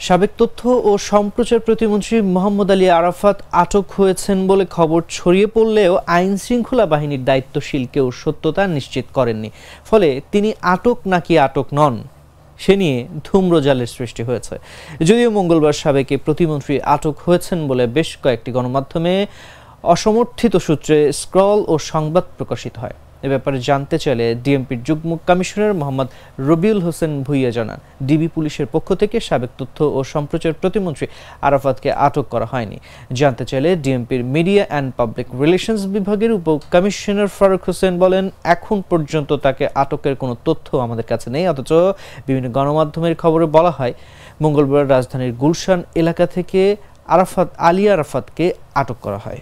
সাবেক তথ্য ও সম্প্রচার প্রতিমন্ত্রী মোহাম্মদ আলী আরাফাত আটক হয়েছেন বলে খবর ছড়িয়ে পড়লেও আইন শৃঙ্খলা বাহিনীর দায়িত্বশীল কেউ সত্যতা নিশ্চিত করেননি। ফলে তিনি আটক নাকি আটক নন সে নিয়ে ধূম্রজালের সৃষ্টি হয়েছে। যদিও মঙ্গলবার সাবেক প্রতিমন্ত্রী আটক হয়েছেন বলে বেশ কয়েকটি গণমাধ্যমে অসমর্থিত সূত্রে স্ক্রল ও সংবাদ প্রকাশিত হয়। এ ব্যাপারে জানতে চাইলে ডিএমপির যুগ্ম কমিশনার মোহাম্মদ রবিউল হোসেন ভুইয়া জানান, ডিবি পুলিশের পক্ষ থেকে সাবেক তথ্য ও সম্প্রচার প্রতিমন্ত্রী আরাফাতকে আটক করা হয়নি। জানতে চাইলে ডিএমপির মিডিয়া অ্যান্ড পাবলিক রিলেশনস বিভাগের উপ কমিশনার ফারুক হোসেন বলেন, এখন পর্যন্ত তাকে আটকের কোনো তথ্য আমাদের কাছে নেই। অথচ বিভিন্ন গণমাধ্যমের খবরে বলা হয় মঙ্গলবার রাজধানীর গুলশান এলাকা থেকে আলী আরাফাতকে আটক করা হয়।